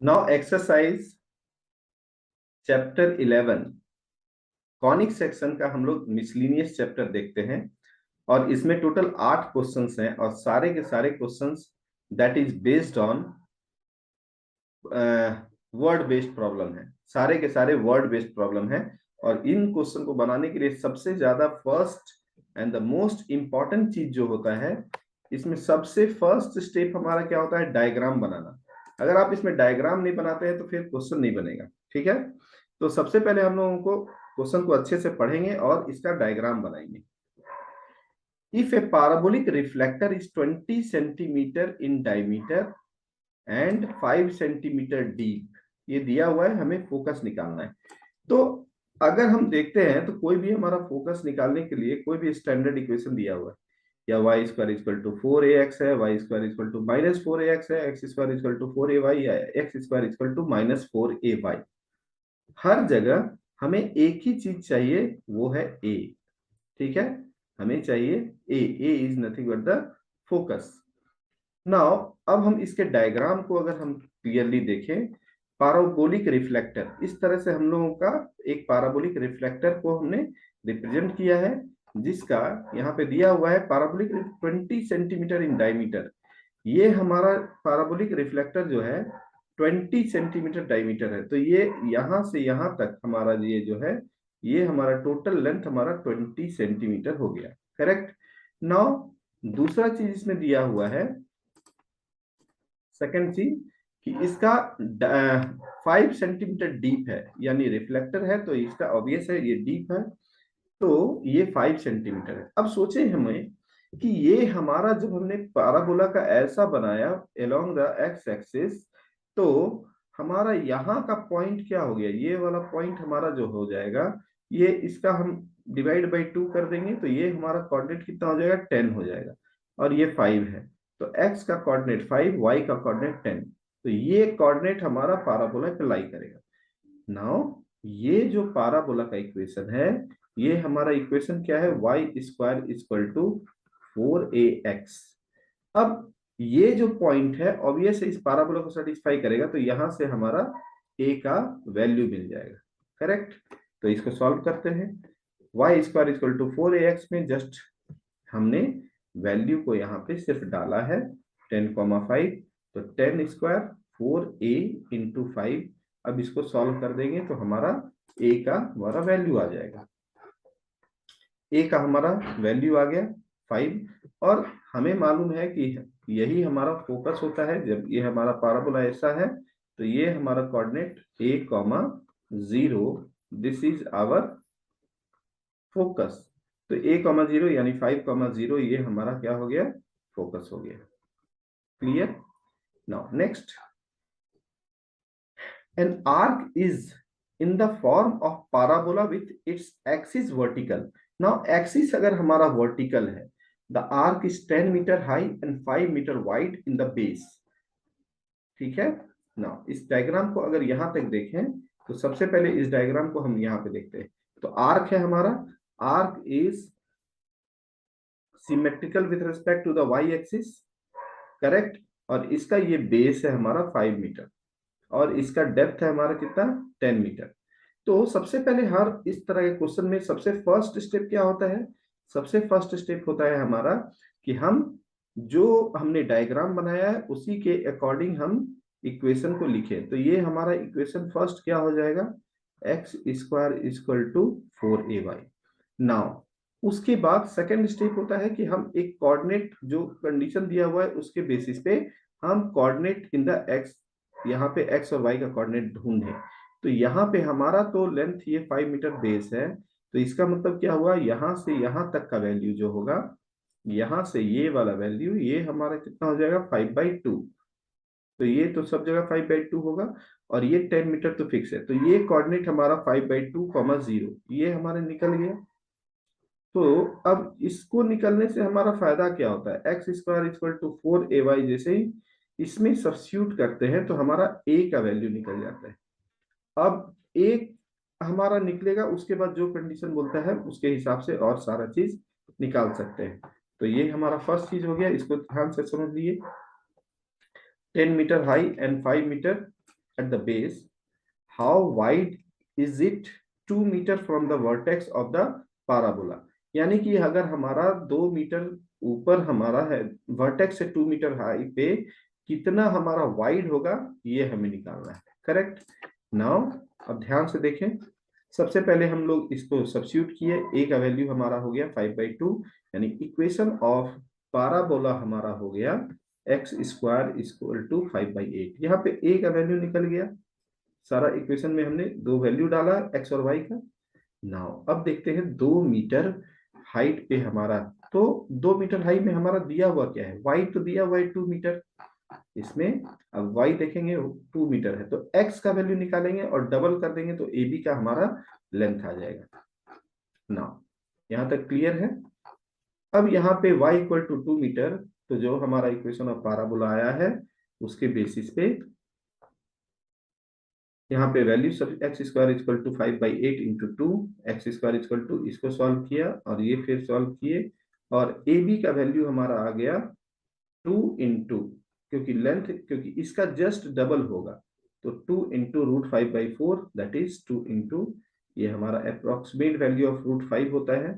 Now exercise chapter 11 conic section का हम लोग मिसलिनियस चैप्टर देखते हैं और इसमें टोटल 8 क्वेश्चंस हैं और सारे के सारे questions that is based on word based problem है। सारे के सारे वर्ड बेस्ड प्रॉब्लम है और इन क्वेश्चन को बनाने के लिए सबसे ज्यादा first and the most important चीज जो होता है, इसमें सबसे फर्स्ट स्टेप हमारा क्या होता है, डायग्राम बनाना। अगर आप इसमें डायग्राम नहीं बनाते हैं तो फिर क्वेश्चन नहीं बनेगा। ठीक है, तो सबसे पहले हम लोगों को क्वेश्चन को अच्छे से पढ़ेंगे और इसका डायग्राम बनाएंगे। If A parabolic reflector is 20 centimeter in diameter and 5 centimeter deep, ये दिया हुआ है, हमें फोकस निकालना है। तो अगर हम देखते हैं तो कोई भी हमारा फोकस निकालने के लिए कोई भी स्टैंडर्ड इक्वेशन दिया हुआ है, या Y square equal to 4ax है, Y square equal to -4ax है, x square equal to 4ay या x square equal to -4ay, हर जगह हमें एक ही चीज चाहिए, वो है ए। ठीक है, हमें चाहिए a is nothing but the focus. Now अब हम इसके डायग्राम को अगर हम क्लियरली देखें, पाराबोलिक रिफ्लेक्टर, इस तरह से हम लोगों का एक पाराबोलिक रिफ्लेक्टर को हमने रिप्रेजेंट किया है, जिसका यहाँ पे दिया हुआ है पाराबोलिक 20 सेंटीमीटर इन डायमीटर। ये हमारा पाराबोलिक रिफ्लेक्टर जो है 20 सेंटीमीटर डायमीटर है, तो ये यहाँ से यहाँ तक हमारा ये जो है, ये हमारा टोटल लेंथ हमारा 20 सेंटीमीटर हो गया। करेक्ट। नाउ दूसरा चीज इसमें दिया हुआ है, सेकेंड चीज, कि इसका 5 सेंटीमीटर डीप है, यानी रिफ्लेक्टर है तो इसका ऑब्वियस है ये डीप है, तो ये 5 सेंटीमीटर है। अब सोचे हमें कि ये हमारा जब हमने पैराबोला का ऐसा बनाया अलोंग द एक्स एक्सिस, तो हमारा यहाँ का पॉइंट क्या हो गया, ये वाला पॉइंट हमारा जो हो जाएगा, ये इसका हम डिवाइड बाई 2 कर देंगे तो ये हमारा कोऑर्डिनेट कितना हो जाएगा, 10 हो जाएगा, और ये 5 है, तो x का कोऑर्डिनेट 5, y का कोऑर्डिनेट 10, तो ये कोऑर्डिनेट हमारा पैराबोला पे लाई करेगा। नाउ ये जो पैराबोला का इक्वेशन है, ये हमारा इक्वेशन क्या है, Y square equal to 4ax। अब ये जो पॉइंट है ऑब्वियस इस पैराबोला को सेटिस्फाई करेगा, तो यहां से हमारा a का वैल्यू मिल जाएगा। करेक्ट, तो इसको सॉल्व करते हैं। Y square equal to 4ax में जस्ट हमने वैल्यू को यहाँ पे सिर्फ डाला है 10,5, तो 10 स्क्वायर 4a इंटू 5। अब इसको सॉल्व कर देंगे तो हमारा a का हमारा वैल्यू आ जाएगा, a का हमारा वैल्यू आ गया 5, और हमें मालूम है कि यही हमारा फोकस होता है। जब ये हमारा पैराबोला ऐसा है तो ये हमारा coordinate a,0, this is our focus, तो a,0 यानी 5,0 ये हमारा क्या हो गया, फोकस हो गया। Clear. Now next, an arc is in the form of parabola with its axis vertical। Now axis अगर हमारा वर्टिकल है, the arc is 10 metre high and 5 metre wide in the base. ठीक है, नाउ इस diagram को अगर यहां तक देखें तो सबसे पहले इस डायग्राम को हम यहां पे देखते हैं, तो आर्क है हमारा, arc is symmetrical with respect to the y axis. Correct, और इसका ये बेस है हमारा 5 मीटर और इसका डेप्थ है हमारा कितना, 10 मीटर। तो सबसे पहले हर इस तरह के क्वेश्चन में सबसे फर्स्ट स्टेप क्या होता है, सबसे फर्स्ट स्टेप होता है हमारा कि हम जो हमने डायग्राम बनाया है उसी के अकॉर्डिंग हम इक्वेशन को लिखें। तो ये हमारा इक्वेशन फर्स्ट क्या हो जाएगा, x square equal to 4ay। Now उसके बाद सेकेंड स्टेप होता है कि हम एक कोऑर्डिनेट जो कंडीशन दिया हुआ है उसके बेसिस पे हम कोऑर्डिनेट इन द एक्स, यहाँ पे एक्स और वाई का कोऑर्डिनेट ढूंढें। तो यहाँ पे हमारा तो लेंथ ये 5 मीटर बेस है, तो इसका मतलब क्या हुआ, यहाँ से यहाँ तक का वैल्यू जो होगा, यहाँ से ये वाला वैल्यू ये हमारा कितना हो जाएगा, 5/2। तो ये तो सब जगह 5/2 होगा, और ये 10 मीटर तो फिक्स है, तो ये कोऑर्डिनेट हमारा 5/2, 0 ये हमारे निकल गया। तो अब इसको निकलने से हमारा फायदा क्या होता है, x square equal to 4ay जैसे ही इसमें सब्स्टिट्यूट करते हैं तो हमारा a का वैल्यू निकल जाता है। अब एक हमारा निकलेगा, उसके बाद जो कंडीशन बोलता है उसके हिसाब से और सारा चीज निकाल सकते हैं। तो ये हमारा फर्स्ट चीज हो गया, इसको ध्यान से समझ लिए। 10 metre high and 5 metre at the base, how wide is it 2 metre from the vertex of the parabola। यानी कि अगर हमारा 2 मीटर ऊपर हमारा है वर्टेक्स से 2 मीटर हाई पे कितना हमारा वाइड होगा, ये हमें निकालना है। करेक्ट। नाउ अब ध्यान से देखें, सबसे पहले हम लोग इसको सब्स्टिट्यूट किए, ए का वैल्यू हमारा हो गया 5/2, यानी इक्वेशन ऑफ पाराबोला हमारा हो गया एक्स स्क्वायर इक्वल टू 5/8। यहाँ पे ए का वैल्यू निकल गया, सारा इक्वेशन में हमने दो वैल्यू डाला एक्स और वाई का। नाउ अब देखते हैं 2 मीटर हाइट पे हमारा, तो 2 मीटर हाइट में हमारा दिया हुआ क्या है, वाई तो दिया हुआ है 2 मीटर, इसमें अब वाई देखेंगे 2 मीटर है, तो एक्स का वैल्यू निकालेंगे और डबल कर देंगे तो ए बी का हमारा लेंथ आ जाएगा। नाउ यहां तक क्लियर है। अब यहाँ पे y इक्वल टू 2 मीटर, तो जो हमारा इक्वेशन ऑफ पाराबोला आया है उसके बेसिस पे यहाँ पे वैल्यू सब x square equal to 5/8 into 2 x square equal to, इसको सॉल्व किया और ये फिर सॉल्व किए, और ए बी का वैल्यू हमारा आ गया 2 इंटू, क्योंकि लेंथ, क्योंकि इसका जस्ट डबल होगा, तो 2 इंटू √5/4 दैट इज 2 इंटू, ये हमारा अप्रोक्सीमेट वैल्यू ऑफ √5 होता है,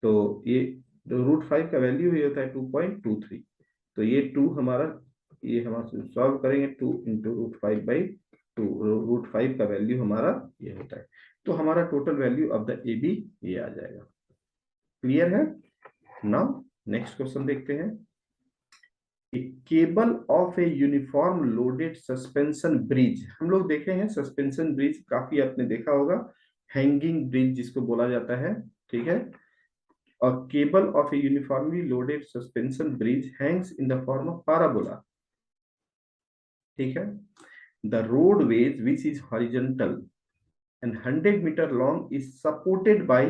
तो ये √5 का वैल्यू ये होता है 2.23, तो ये 2 हमारा, ये हम सॉल्व करेंगे 2 इंटू √5/2, √5 का वैल्यू हमारा ये होता है, तो हमारा total value of the A B ये आ जाएगा। क्लियर है। नाउ नेक्स्ट क्वेश्चन देखते हैं। Cable of a uniform loaded suspension bridge, हम लोग देखे हैं सस्पेंशन ब्रिज काफी आपने देखा होगा, हैंगिंग ब्रिज जिसको बोला जाता है, ठीक है। और cable of A uniformly loaded suspension bridge Hanks in the form of parabola, ठीक है। The roadways which is horizontal and 100 meter long is supported by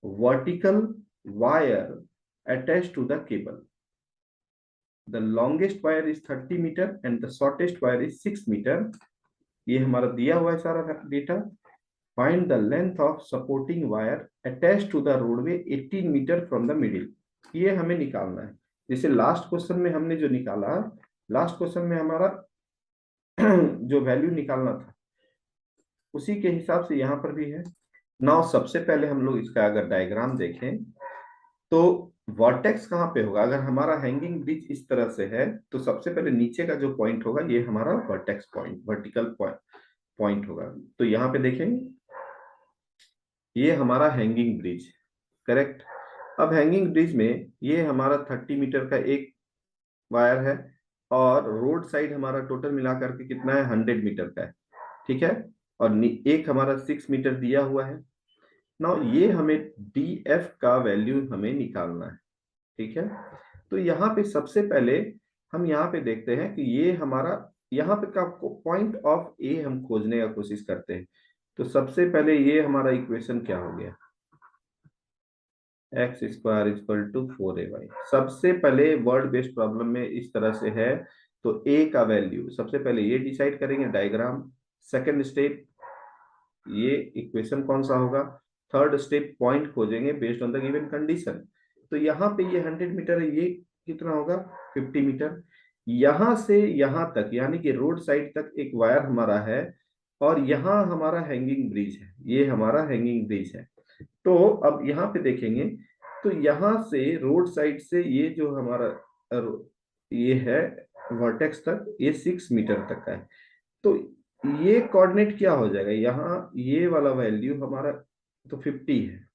vertical wire attached to the cable. The longest wire is 30 meter and the shortest wire is 6 meter। ये हमारा दिया हुआ है सारा data. Find the length of supporting wire attached to the roadway 18 meter from the middle। ये हमें निकालना है, जैसे लास्ट क्वेश्चन में हमने जो निकाला, लास्ट क्वेश्चन में हमारा जो वैल्यू निकालना था उसी के हिसाब से यहाँ पर भी है। नाउ सबसे पहले हम लोग इसका अगर डायग्राम देखें तो वर्टेक्स कहाँ पे होगा, अगर हमारा हैंगिंग ब्रिज इस तरह से है तो सबसे पहले नीचे का जो पॉइंट होगा ये हमारा वर्टेक्स पॉइंट, वर्टिकल पॉइंट होगा। तो यहाँ पे देखेंगे ये हमारा हैंगिंग ब्रिज, करेक्ट। अब हैंगिंग ब्रिज में ये हमारा 30 मीटर का एक वायर है और रोड साइड हमारा टोटल मिलाकर के कितना है 100 मीटर का है, ठीक है। और एक हमारा 6 मीटर दिया हुआ है। नाउ ये हमें डी एफ का वैल्यू हमें निकालना है, ठीक है। तो यहाँ पे सबसे पहले हम यहाँ पे देखते हैं कि ये हमारा यहाँ पे का पॉइंट ऑफ ए हम खोजने का कोशिश करते हैं। तो सबसे पहले ये हमारा इक्वेशन क्या हो गया, x square equal to 4ay। सबसे पहले वर्ड बेस्ड प्रॉब्लम में इस तरह से है, तो ए का वैल्यू सबसे पहले ये डिसाइड करेंगे डायग्राम, सेकंड स्टेप ये इक्वेशन कौन सा होगा, थर्ड स्टेप पॉइंट खोजेंगे based on the given condition. तो यहाँ पे ये 100 मीटर है, ये कितना होगा 50 मीटर। यहाँ से यहाँ तक यानी कि रोड साइड तक एक वायर हमारा है और यहाँ हमारा हैंगिंग ब्रिज है, ये हमारा हैंगिंग ब्रिज है। तो अब यहाँ पे देखेंगे तो यहाँ से रोड साइड से ये जो हमारा ये है वर्टेक्स तक ये 6 मीटर तक का है। तो ये कोऑर्डिनेट क्या हो जाएगा, यहाँ ये वाला वैल्यू हमारा तो 50 है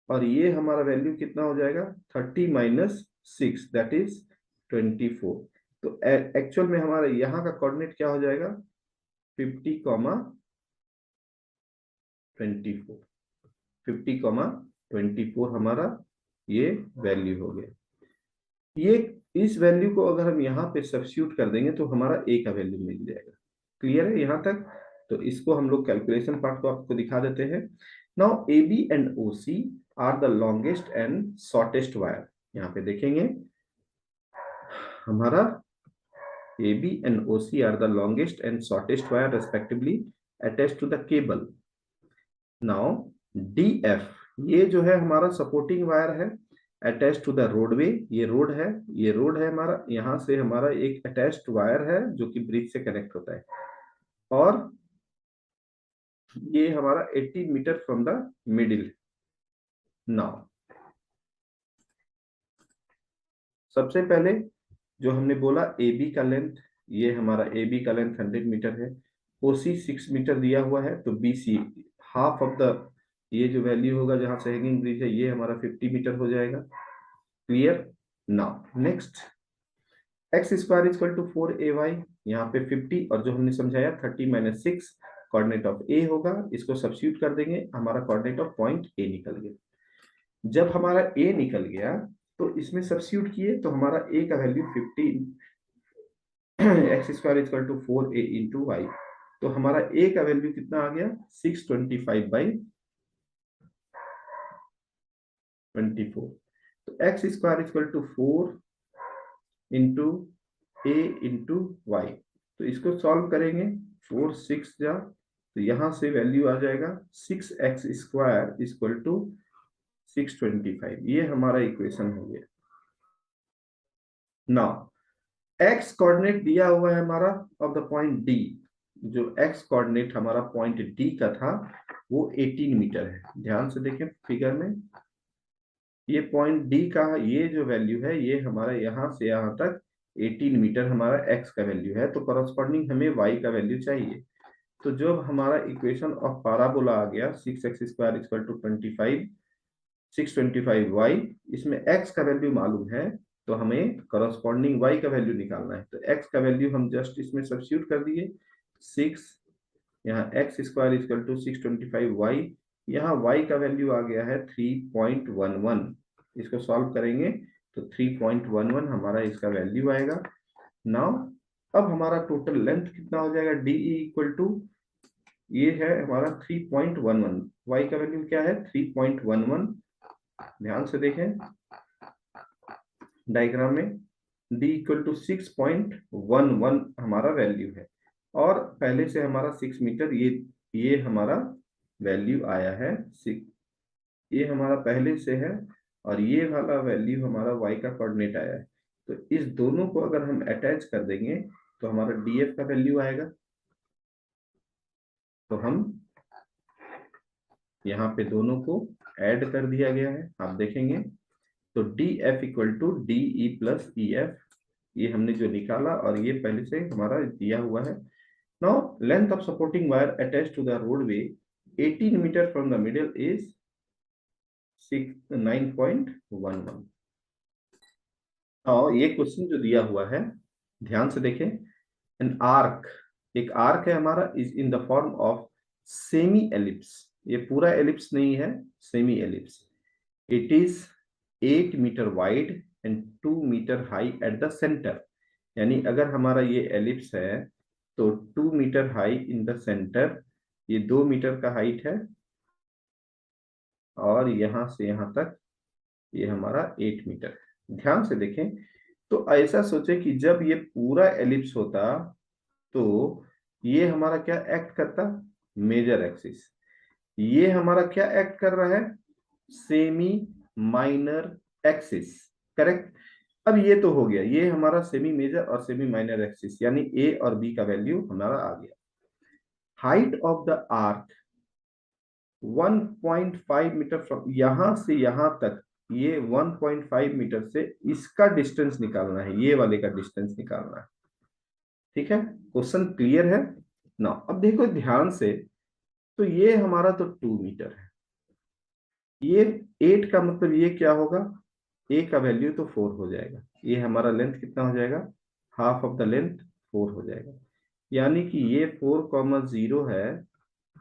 और ये हमारा वैल्यू कितना हो जाएगा 30 माइनस 6 दैट इज 24। तो एक्चुअल में हमारा यहाँ का कोऑर्डिनेट क्या हो जाएगा 50, 24, 50, 24 हमारा ये वैल्यू हो गया। ये इस वैल्यू को अगर हम यहाँ पे सब्स्टिट्यूट कर देंगे तो हमारा ए का वैल्यू मिल जाएगा। क्लियर है यहाँ तक। तो इसको हम लोग कैलकुलेशन पार्ट को आपको दिखा देते हैं। Now A B and O C are the longest and shortest wire. यहाँ पे देखेंगे हमारा A B and O C are the longest and shortest wire respectively attached to the cable. Now D F ये जो है हमारा supporting wire है attach to the roadway, ये रोड है, ये रोड है हमारा, यहाँ से हमारा एक अटैच्ड वायर है जो कि ब्रिज से कनेक्ट होता है, और ये हमारा 80 metre from the middle. Now सबसे पहले जो हमने बोला ए बी का लेंथ, ये हमारा ए बी का लेंथ 100 मीटर है, ओ सी 6 मीटर दिया हुआ है, तो B C half of the, ये जो वैल्यू होगा जहां से हैंगिंग ब्रिज है, ये हमारा 50 मीटर हो जाएगा। Clear. Now next, x square equal to 4ay, यहाँ पे 50 और जो हमने समझाया 30 माइनस 6 कोऑर्डिनेट ऑफ ए होगा, इसको सब्स्टिट्यूट कर देंगे, हमारा कोऑर्डिनेट ऑफ पॉइंट ए निकल गया। जब हमारा ए निकल गया तो इसमें सब्स्टिट्यूट किए तो हमारा ए का value 15, x square equal to 4a into y, तो हमारा ए का वैल्यू कितना आ गया 625/24। तो x square equal to 4 into A into y, तो इसको सॉल्व करेंगे, 4 6 जा, तो यहां से वैल्यू आ जाएगा 6x स्क्वायर इक्वल टू 625, ये हमारा इक्वेशन हो गया। नाउ एक्स कोऑर्डिनेट दिया हुआ है हमारा ऑफ द पॉइंट डी, जो एक्स कोऑर्डिनेट हमारा पॉइंट डी का था वो 18 मीटर है। ध्यान से देखें फिगर में, ये पॉइंट डी का ये जो वैल्यू है ये हमारा यहाँ से यहाँ तक 18 मीटर हमारा एक्स का वैल्यू है, तो करस्पॉन्डिंग हमें वाई का वैल्यू चाहिए। तो जब हमारा इक्वेशन ऑफ पैराबोला आ गया 6x square equal to 25 625y, इसमें x का वैल्यू मालूम है तो हमें करस्पॉन्डिंग y का वैल्यू निकालना है, तो x का वैल्यू हम जस्ट इसमें सब्स्टिट्यूट कर दिए 6, यहाँ x square equal to 625y, यहाँ y का वैल्यू आ गया है 3.11, इसको सॉल्व करेंगे तो 3.11 हमारा इसका वैल्यू आएगा। नाउ अब हमारा टोटल लेंथ कितना हो जाएगा, डी इक्वल टू, ये है हमारा 3.11, y का वैल्यू क्या है 3.11, ध्यान से देखें डायग्राम में, d इक्वल टू 6.11 हमारा वैल्यू है, और पहले से हमारा 6 मीटर ये हमारा वैल्यू आया है 6, ये हमारा पहले से है, और ये वाला वैल्यू हमारा y का कोऑर्डिनेट आया है, तो इस दोनों को अगर हम अटैच कर देंगे तो हमारा df का वैल्यू आएगा। तो हम यहाँ पे दोनों को ऐड कर दिया गया है, आप देखेंगे तो D F equal to D E plus E F, ये हमने जो निकाला और ये पहले से हमारा दिया हुआ है। Now length of supporting wire attach to the roadway 18 metre from the middle is 9.11। Now ये क्वेश्चन जो दिया हुआ है ध्यान से देखें, एन आर्क, एक आर्क है हमारा, is in the form of semi ellipse, ये पूरा एलिप्स नहीं है, semi ellipse, it is 8 metre wide and 2 metre high at the centre, यानी अगर हमारा ये एलिप्स है तो 2 metre high in the centre, ये 2 मीटर का हाइट है, और यहां से यहां तक ये हमारा 8 मीटर है। ध्यान से देखें, तो ऐसा सोचे कि जब ये पूरा एलिप्स होता तो ये हमारा क्या एक्ट करता, मेजर एक्सिस, ये हमारा क्या एक्ट कर रहा है, सेमी माइनर एक्सिस, करेक्ट। अब ये तो हो गया, ये हमारा सेमी मेजर और सेमी माइनर एक्सिस, यानी ए और बी का वैल्यू हमारा आ गया। Height of the arc 1.5 metre from यहां से यहां तक, ये 1.5 मीटर से इसका डिस्टेंस निकालना है, ये वाले का डिस्टेंस निकालना है, ठीक है। क्वेश्चन क्लियर है ना। अब देखो ध्यान से, तो ये हमारा तो 2 मीटर है, ये 8 का मतलब ये क्या होगा, ए का वैल्यू तो 4 हो जाएगा, ये हमारा लेंथ कितना हो जाएगा, हाफ ऑफ द लेंथ 4 हो जाएगा, यानी कि ये 4,0 है,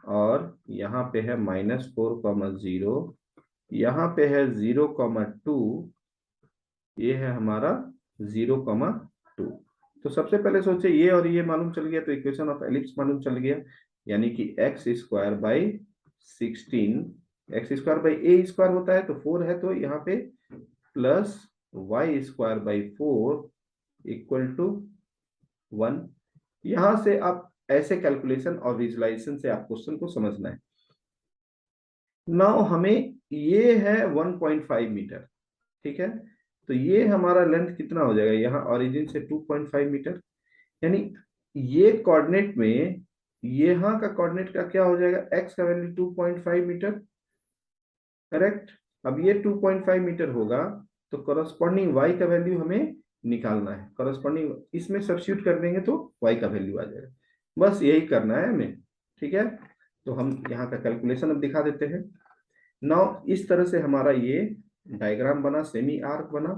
और यहाँ पे है -4,0, यहाँ पे है 0,2, ये है हमारा 0,2। तो सबसे पहले सोचे ये और ये मालूम चल गया तो इक्वेशन ऑफ एलिप्स मालूम चल गया, यानी कि x square by 16, x square by A square होता है तो 4 है, तो यहाँ पे plus y square by 4 equal to 1। यहां से आप ऐसे कैलकुलेशन और विजुलाइजेशन से आप क्वेश्चन को समझना है। नाउ हमें ये है 1.5 मीटर, ठीक है, तो ये हमारा लेंथ कितना हो जाएगा, यहाँ ओरिजिन से 2.5 मीटर, यानी ये कोऑर्डिनेट में यहाँ का कोऑर्डिनेट का क्या हो जाएगा, एक्स का वैल्यू 2.5 मीटर, करेक्ट। अब ये 2.5 मीटर होगा, तो करस्पॉन्डिंग y का वैल्यू हमें निकालना है, करस्पॉन्डिंग इसमें सब्स्टिट्यूट कर देंगे तो y का वैल्यू आ जाएगा, बस यही करना है हमें, ठीक है। तो हम यहाँ का कैलकुलेशन अब दिखा देते हैं। नाउ इस तरह से हमारा ये डायग्राम बना, सेमी आर्क बना।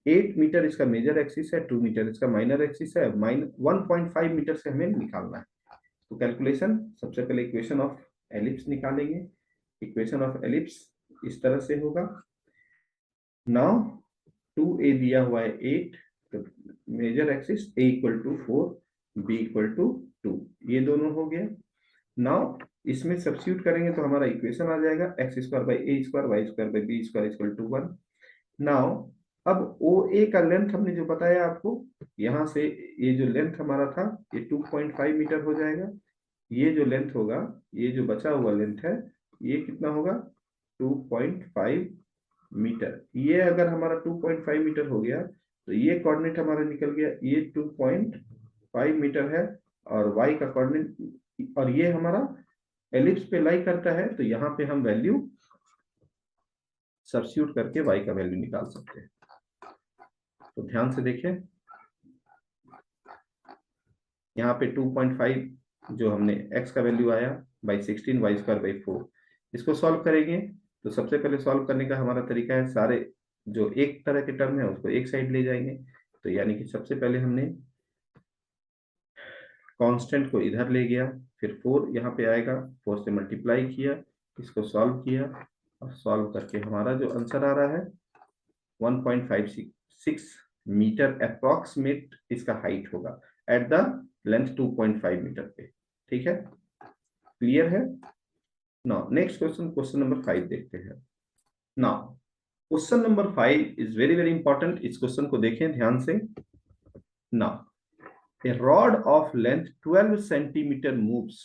8 मीटर इसका मेजर एक्सिस है, 2 मीटर इसका माइनर एक्सिस है, 1.5 मीटर से हमें निकालना है। तो कैलकुलेशन, सबसे पहले इक्वेशन ऑफ एलिप्स निकालेंगे। इक्वेशन ऑफ एलिप्स इस तरह से होगा। नाउ 2a दिया हुआ है 8, तो major axis a equal to 4, b equal to 2, ये दोनों हो गया। नाउ इसमें सब्स्टिट्यूट करेंगे तो हमारा इक्वेशन आ जाएगा x square by A square y square by B square equal to 1। Now अब ओ ए का लेंथ हमने जो बताया आपको, यहाँ से ये जो लेंथ हमारा था ये 2.5 मीटर हो जाएगा। ये जो लेंथ होगा, ये जो बचा हुआ लेंथ है, ये कितना होगा, 2.5 मीटर। ये अगर हमारा 2.5 मीटर हो गया तो ये कोऑर्डिनेट हमारा निकल गया, ये 2.5 मीटर है, और y का कोऑर्डिनेट, और ये हमारा एलिप्स पे लाई करता है, तो यहाँ पे हम वैल्यू सब्स्टिट्यूट करके y का वैल्यू निकाल सकते हैं। तो ध्यान से देखिए, यहाँ पे 2.5 जो हमने x का वैल्यू आया बाई 16 वाई स्क्वायर बाई 4, इसको सॉल्व करेंगे। तो सबसे पहले सॉल्व करने का हमारा तरीका है, सारे जो एक तरह के टर्म है उसको एक साइड ले जाएंगे। तो यानी कि सबसे पहले हमने कांस्टेंट को इधर ले गया, फिर 4 यहाँ पे आएगा, 4 से मल्टीप्लाई किया, इसको सॉल्व किया, और सॉल्व करके हमारा जो आंसर आ रहा है 1.56 मीटर अप्रॉक्सीमेट इसका हाइट होगा एट द लेंथ 2.5 मीटर पे। ठीक है, क्लियर है। Now next question, question number 5 देखते हैं। Now question number 5 is very very important, इस क्वेश्चन को देखें ध्यान से। Now A rod of length 12 centimetre moves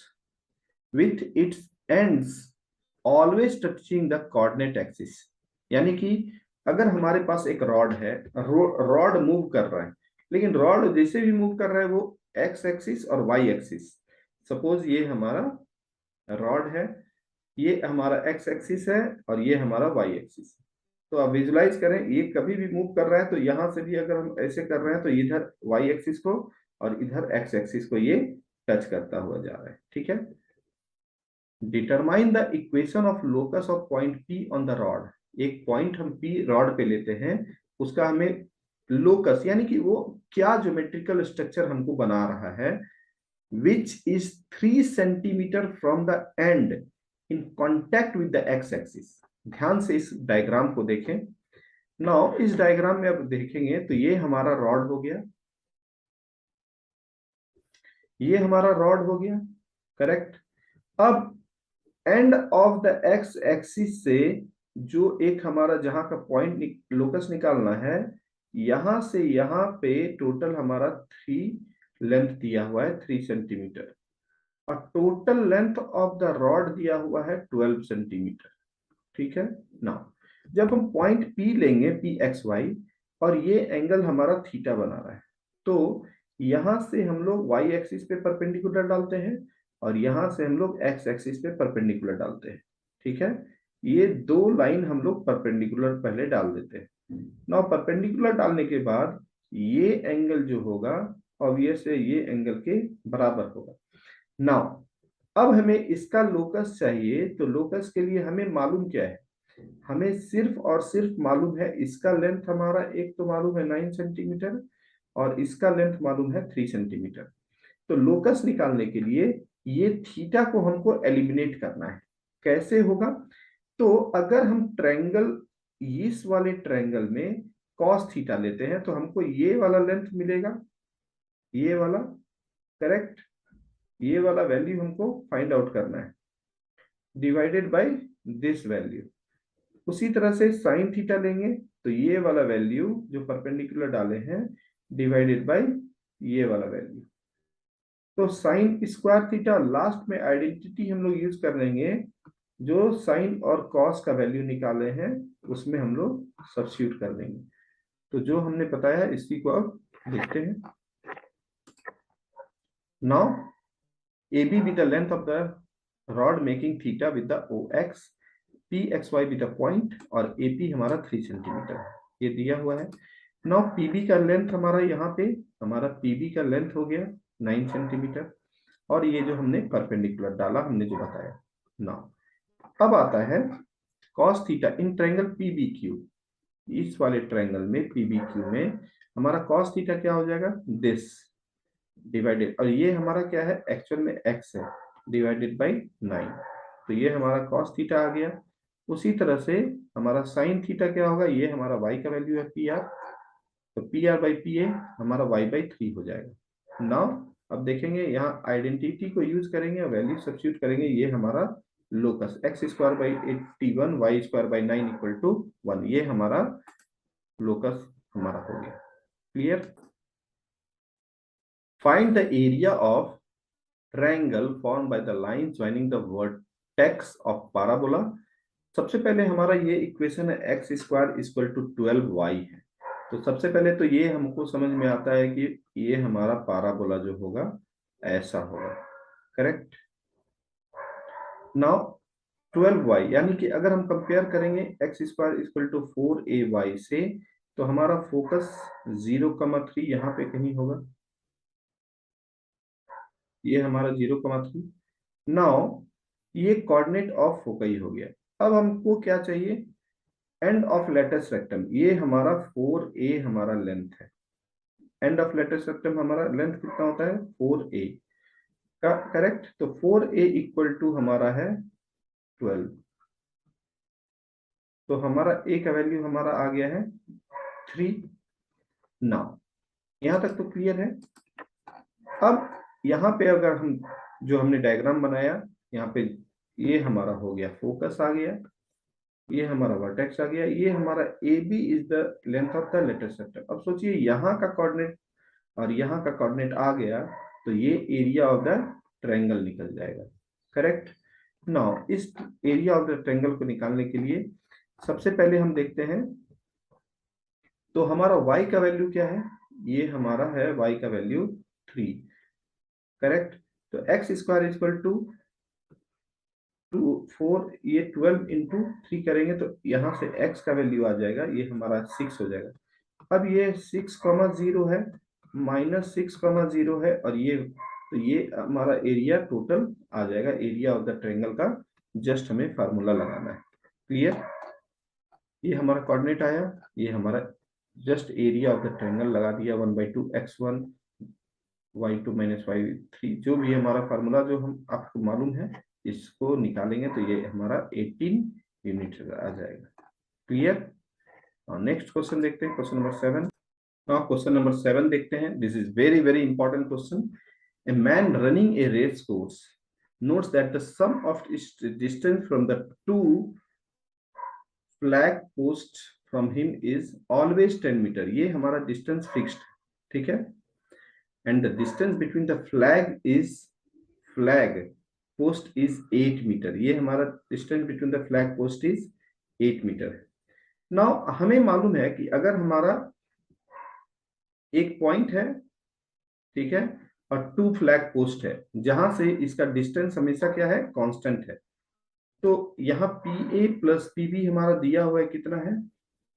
with its ends always touching the coordinate axis, यानी कि अगर हमारे पास एक रॉड है, रॉड मूव कर रहा है, लेकिन रॉड जैसे भी मूव कर रहा है वो एक्स एक्सिस और वाई एक्सिस, सपोज ये हमारा रॉड है, ये हमारा एक्स एक्सिस है और ये हमारा वाई एक्सिस। तो आप विजुलाइज करें, ये कभी भी मूव कर रहा है, तो यहां से भी अगर हम ऐसे कर रहे हैं तो इधर वाई एक्सिस को और इधर एक्स एक्सिस को ये टच करता हुआ जा रहा है। ठीक है, determine the equation of locus of point P on the rod. एक पॉइंट हम पी रॉड पे लेते हैं, उसका हमें लोकस यानी कि वो क्या ज्योमेट्रिकल स्ट्रक्चर हमको बना रहा है, which is 3 centimetre from the and in contact with the x axis. ध्यान से इस डायग्राम को देखें। नाउ इस डायग्राम में आप देखेंगे तो ये हमारा रॉड हो गया, ये हमारा रॉड हो गया, करेक्ट। अब end of the x axis से जो एक हमारा जहां का पॉइंट लोकस निकालना है, यहां से यहां पे टोटल हमारा 3 लेंथ दिया हुआ है 3 सेंटीमीटर, और total length of the rod दिया हुआ है 12 सेंटीमीटर। ठीक है, नाउ जब हम पॉइंट पी लेंगे पी एक्स वाई, और ये एंगल हमारा थीटा बना रहा है, तो यहां से हम लोग वाई एक्सिस पे परपेंडिकुलर डालते हैं और यहां से हम लोग एक्स एक्सिस पे परपेंडिकुलर डालते हैं। ठीक है, ये दो लाइन हम लोग परपेंडिकुलर पहले डाल देते हैं। नाउ परपेंडिकुलर डालने के बाद ये एंगल जो होगा ऑब्वियस है ये एंगल के बराबर होगा। नाउ अब हमें इसका लोकस चाहिए, तो लोकस के लिए हमें मालूम क्या है, हमें सिर्फ और सिर्फ मालूम है इसका लेंथ हमारा एक तो मालूम है 9 सेंटीमीटर और इसका लेंथ मालूम है 3 सेंटीमीटर। तो लोकस निकालने के लिए ये थीटा को हमको एलिमिनेट करना है। कैसे होगा, तो अगर हम ट्रायंगल, इस वाले ट्रायंगल में कॉस थीटा लेते हैं तो हमको ये वाला लेंथ मिलेगा, ये वाला, करेक्ट। ये वाला वैल्यू हमको फाइंड आउट करना है, डिवाइडेड बाय दिस वैल्यू। उसी तरह से साइन थीटा लेंगे तो ये वाला वैल्यू जो परपेंडिकुलर डाले हैं डिवाइडेड बाय ये वाला वैल्यू। तो साइन स्क्वायर थीटा, लास्ट में आइडेंटिटी हम लोग यूज कर लेंगे जो साइन और कॉस का वैल्यू निकाले हैं उसमें हम लोग सब्स्टिट्यूट कर देंगे। तो जो हमने बताया इसी को अब देखते हैं। Now AB with the length of the rod making theta with the OX, PXY with the point और AP हमारा 3 सेंटीमीटर है, ये दिया हुआ है। नाउ PB का लेंथ हमारा यहाँ पे हमारा PB का लेंथ हो गया 9 सेंटीमीटर और ये जो हमने परपेंडिकुलर डाला हमने जो बताया। नाउ अब आता है cos theta in triangle PBQ, इस वाले ट्रायंगल में PBQ में हमारा cos थीटा क्या हो जाएगा, दिस डिवाइडेड, और ये हमारा क्या है एक्चुअल में x है, डिवाइडेड बाई 9, तो ये हमारा cos थीटा आ गया। उसी तरह से हमारा sin थीटा क्या होगा, ये हमारा y का वैल्यू है PR, तो PR बाई PA हमारा y बाई 3 हो जाएगा। नाउ अब देखेंगे यहाँ आइडेंटिटी को यूज करेंगे और वैल्यू सब्स्टिट्यूट करेंगे। ये हमारा locus x square by 81 y square by 9 equal to 1, ये हमारा लोकस हमारा हो गया। Clear. Find the area of triangle formed by the line joining the vertex of parabola। सबसे पहले हमारा ये इक्वेशन है x square equal to 12y है। तो सबसे पहले तो ये हमको समझ में आता है कि ये हमारा पाराबोला जो होगा ऐसा होगा, करेक्ट। नाउ 12y यानी कि अगर हम कंपेयर करेंगे x square equal to 4ay से, तो हमारा फोकस 0,3 यहाँ पे कहीं होगा, ये हमारा 0,3। नाउ ये कोऑर्डिनेट ऑफ फोकई हो गया। अब हमको क्या चाहिए, एंड ऑफ लेटेस्ट रेक्टम, ये हमारा 4a हमारा लेंथ है। एंड ऑफ लेटेस्ट रेक्टम हमारा लेंथ कितना होता है 4a का, करेक्ट। तो 4a इक्वल टू हमारा है 12, तो हमारा a का वैल्यू हमारा आ गया है 3। नाउ यहां तक तो क्लियर है। अब यहाँ पे अगर हम जो हमने डायग्राम बनाया, यहाँ पे ये हमारा हो गया फोकस आ गया, ये हमारा वर्टेक्स आ गया, ये हमारा AB is the length of the latus rectum. अब सोचिए यहाँ का कोऑर्डिनेट और यहाँ का कोऑर्डिनेट आ गया, तो ये एरिया ऑफ द ट्रायंगल निकल जाएगा, करेक्ट। नाउ इस एरिया ऑफ द ट्रायंगल को निकालने के लिए सबसे पहले हम देखते हैं, तो हमारा y का वैल्यू क्या है, ये हमारा है y का वैल्यू 3, करेक्ट। तो एक्स स्क्वायर इक्वल टू 4, ये 12 इंटू 3 करेंगे तो यहाँ से x का वैल्यू आ जाएगा, ये हमारा 6 हो जाएगा। अब ये 6,0 है, -6,0 है, और ये तो ये हमारा एरिया टोटल आ जाएगा, एरिया ऑफ द ट्रायंगल का जस्ट हमें फार्मूला लगाना है। क्लियर। ये हमारा कोऑर्डिनेट आया, ये हमारा just area of the triangle लगा दिया 1/2 x1 y2 - y3, जो भी हमारा फार्मूला जो हम आपको मालूम है इसको निकालेंगे तो ये हमारा 18 यूनिट आ जाएगा। क्लियर। और नेक्स्ट क्वेश्चन देखते हैं, क्वेश्चन नंबर 7। क्वेश्चन नंबर 7 देखते हैं। This is very very important question. A man running a race course notes that the sum of its distance from the two flag posts from him is always 10 metre. ये हमारा distance fixed, ठीक है। and the distance between the flag post is 8 metre. ये हमारा distance between the flag post is 8 metre. Now हमें मालूम है कि अगर हमारा एक पॉइंट है, ठीक है, और 2 फ्लैग पोस्ट है जहां से इसका डिस्टेंस हमेशा क्या है, कांस्टेंट है। तो यहाँ PA प्लस PB हमारा दिया हुआ है कितना है,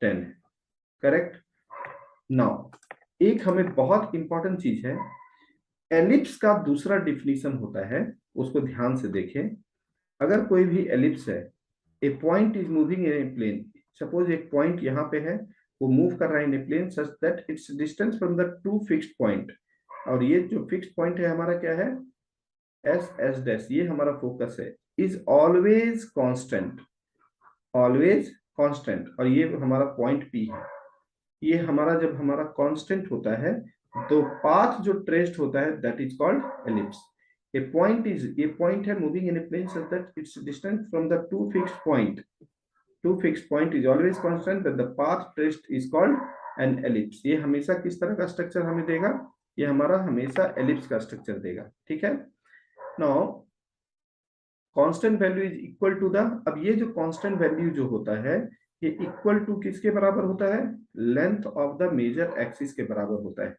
10 है, करेक्ट। नाउ एक हमें बहुत इंपॉर्टेंट चीज है, एलिप्स का दूसरा डिफिनीशन होता है, उसको ध्यान से देखें। अगर कोई भी एलिप्स है, a point is moving in a plane, suppose एक पॉइंट यहाँ पे है, वो मूव कर रहा है in a plane such that its distance from the two fixed point, और ये जो फिक्स्ड पॉइंट है हमारा क्या है, S डैश, ये हमारा फोकस है, is always constant, always constant, और ये हमारा पॉइंट P है। ये हमारा जब हमारा कांस्टेंट होता है तो पाथ जो ट्रेस्ड होता है that is called ellipse. A point है moving in a plane such that its distance from the two fixed point is always constant, that the path traced is called an ellipse. ये हमेशा किस तरह का structure हमें देगा, ये हमारा हमेशा एलिप्स का स्ट्रक्चर देगा, ठीक है। Now constant value is equal to the, अब ये जो कांस्टेंट वैल्यू जो होता है ये इक्वल टू किसके बराबर होता है, length of the major axis के बराबर होता है।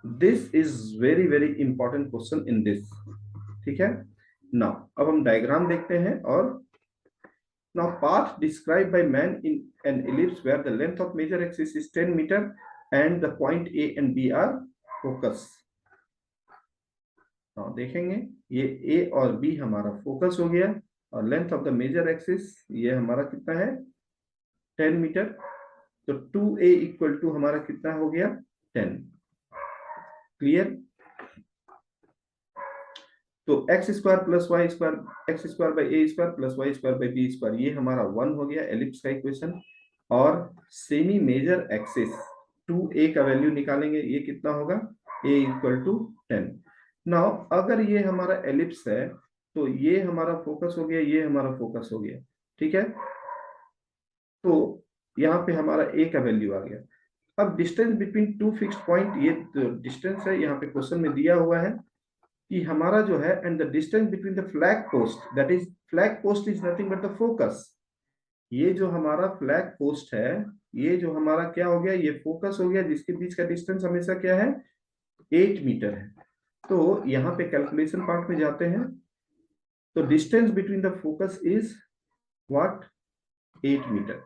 This is very very important question in this, ठीक है। नाउ अब हम डायग्राम देखते हैं, और now path describe by man in an ellipse where the length of major axis is 10 meter and the point A and B are focus। Now देखेंगे ये A और B हमारा फोकस हो गया, और length of the major axis ये हमारा कितना है 10 मीटर, तो 2A इक्वल टू हमारा कितना हो गया 10। क्लियर। तो x square plus y square, x square by A square plus y square by B square, ये हमारा 1 हो गया एलिप्स का इक्वेशन। और सेमी मेजर एक्सिस 2a का वैल्यू निकालेंगे, ये कितना होगा a इक्वल टू 10। नाउ अगर ये हमारा एलिप्स है तो ये हमारा फोकस हो गया, ये हमारा फोकस हो गया, ठीक है। तो यहाँ पे हमारा a का वैल्यू आ गया। अब distance between two fixed point, ये डिस्टेंस है यहाँ पे क्वेश्चन में दिया हुआ है कि हमारा जो है, and the distance between the flag post, that is flag post is nothing but the focus. ये जो हमारा फ्लैग पोस्ट है, ये जो हमारा क्या हो गया, ये फोकस हो गया, जिसके बीच का डिस्टेंस हमेशा क्या है 8 मीटर है। तो यहाँ पे कैलकुलेशन पार्ट में जाते हैं, तो distance between the focus is what 8 metre.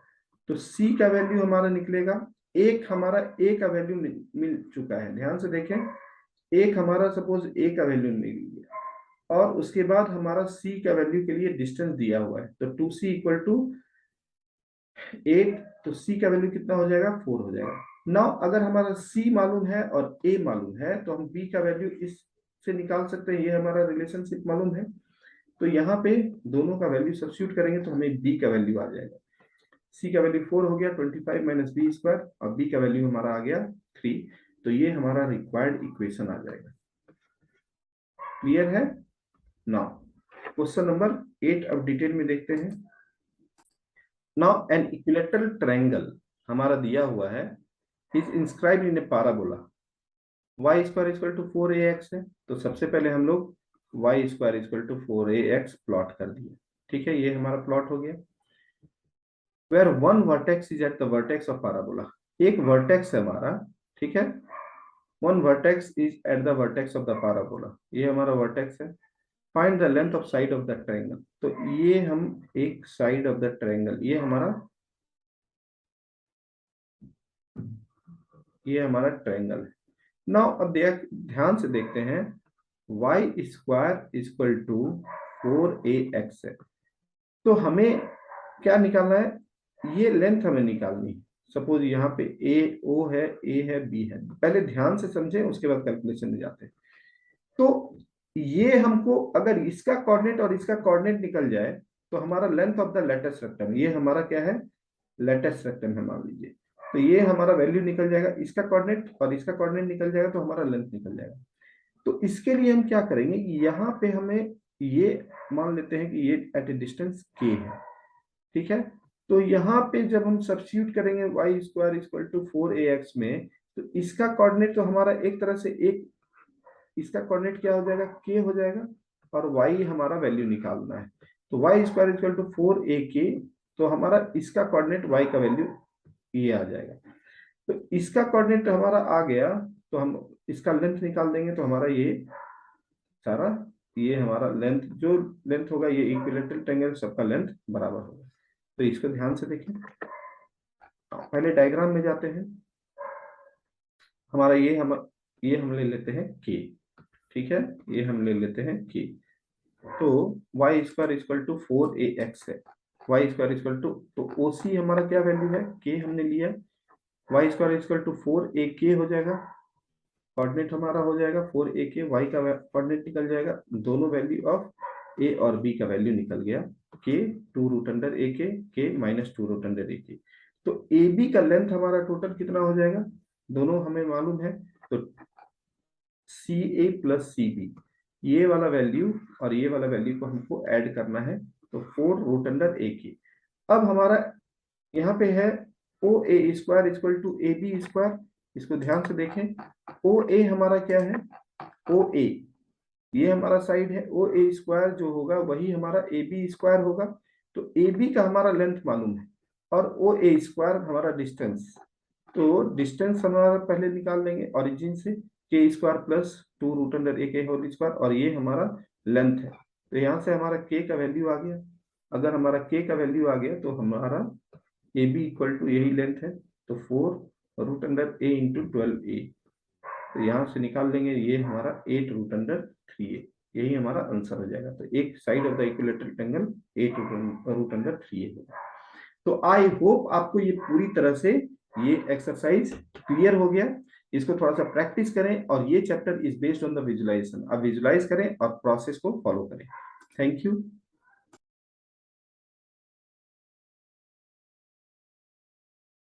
तो सी का वैल्यू हमारा निकलेगा, एक हमारा ए का वैल्यू मिल चुका है, ध्यान से देखें, एक हमारा सपोज ए का वैल्यू मिल गया, और उसके बाद हमारा सी का वैल्यू के लिए डिस्टेंस दिया हुआ है, तो 2c इक्वल टू 8, तो c का वैल्यू कितना हो जाएगा 4 हो जाएगा। नाउ अगर हमारा c मालूम है और a मालूम है तो हम b का वैल्यू इससे निकाल सकते हैं, ये हमारा रिलेशनशिप मालूम है। तो यहाँ पे दोनों का वैल्यू सब्स्टिट्यूट करेंगे तो हमें b का वैल्यू आ जाएगा, c का वैल्यू 4 हो गया 25 माइनस बी स्क्वायर, और b का वैल्यू हमारा आ गया 3। तो ये हमारा रिक्वायर्ड इक्वेशन आ जाएगा। क्लियर है। नाउ क्वेश्चन नंबर 8 अब डिटेल में देखते हैं। नाउ एन इक्विलैटरल ट्रायंगल हमारा दिया हुआ है, is inscribed in a parabola, y square equal to 4ax है। तो सबसे पहले हम लोग y square equal to 4ax plot कर दिए, ठीक है, ये हमारा प्लॉट हो गया। Where one vertex is at the vertex of parabola, एक वर्टेक्स है हमारा, ठीक है, one vertex is at the vertex of the parabola, ये हमारा वर्टेक्स है। Find the length of side of the triangle, तो ये हम एक साइड ऑफ द ट्रायंगल, ये हमारा ट्रायंगल है। नाउ अब ध्यान से देखते हैं, y square equal to 4ax है, तो हमें क्या निकालना है, ये लेंथ हमें निकालनी है। सपोज यहाँ पे ए ओ है, ए है, बी है, पहले ध्यान से समझें उसके बाद कैलकुलेशन में जाते हैं। तो ये हमको अगर इसका कोऑर्डिनेट और इसका कोऑर्डिनेट निकल जाए तो हमारा length of the latus rectum, ये हमारा क्या है लेटेस्ट रेक्टम है मान लीजिए, तो ये हमारा वैल्यू निकल जाएगा, इसका कोऑर्डिनेट और इसका कोऑर्डिनेट निकल जाएगा तो हमारा लेंथ निकल जाएगा। तो इसके लिए हम क्या करेंगे, यहाँ पे हमें ये मान लेते हैं कि ये एट ए डिस्टेंस के है, ठीक है। तो यहाँ पे जब हम सब्स्टिट्यूट करेंगे y square equal to 4ax में, तो इसका कोऑर्डिनेट तो हमारा एक तरह से एक, इसका कोऑर्डिनेट क्या हो जाएगा k हो जाएगा, और y हमारा वैल्यू निकालना है, तो y square equal to 4ak, तो हमारा इसका कोऑर्डिनेट y का वैल्यू ये आ जाएगा। तो इसका कोऑर्डिनेट हमारा आ गया, तो हम इसका लेंथ निकाल देंगे, तो हमारा ये सारा, ये हमारा लेंथ, जो लेंथ होगा ये इक्विलैटरल ट्रायंगल सबका लेंथ बराबर होगा। तो इसको ध्यान से देखें, पहले डायग्राम में जाते हैं, हमारा ये हम ले लेते हैं k, ठीक है, ये हम ले लेते हैं k। तो y square equal to 4ax है, y स्क्वायर इक्वल टू, तो OC हमारा क्या वैल्यू है k हमने लिया, y square equal to 4ak हो जाएगा, कोऑर्डिनेट हमारा हो जाएगा 4ak, y का कोऑर्डिनेट निकल जाएगा, दोनों वैल्यू ऑफ a और b का वैल्यू निकल गया, k 2 root under ak, k minus 2 root under ak। तो ab का लेंथ हमारा टोटल कितना हो जाएगा, दोनों हमें मालूम है, तो ca प्लस cb, ये वाला वैल्यू और ये वाला वैल्यू को हमको ऐड करना है, तो 4 रूट अंडर ak। अब हमारा यहाँ पे है OA square equal to AB square, इसको ध्यान से देखें, OA हमारा क्या है, OA ये हमारा साइड है, ओ ए स्क्वायर जो होगा वही हमारा ए बी स्क्वायर होगा। तो ए बी का हमारा लेंथ मालूम है और ओ ए स्क्वायर हमारा डिस्टेंस। तो डिस्टेंस हमारा पहले निकाल लेंगे ओरिजिन से, के स्क्वायर प्लस 2 रूट अंडर ए के होल स्क्वायर, और ये हमारा लेंथ है। तो यहाँ से हमारा के का वैल्यू आ गया। अगर हमारा के का वैल्यू आ गया तो हमारा ए बी इक्वल टू यही लेंथ है, तो 4 रूट अंडर ए इंटू 12 ए। तो यहाँ से निकाल लेंगे, ये हमारा 8 रूट अंडर 3 ए। यही हमारा आंसर हो जाएगा। तो एक side of the equilateral angle 8 root under 3 A होगा। तो आई होप आपको ये पूरी तरह से ये एक्सरसाइज क्लियर हो गया। इसको थोड़ा सा प्रैक्टिस करें, और ये chapter is based on the visualisation. आप विजुअलाइज करें और प्रोसेस को फॉलो करें। Thank you.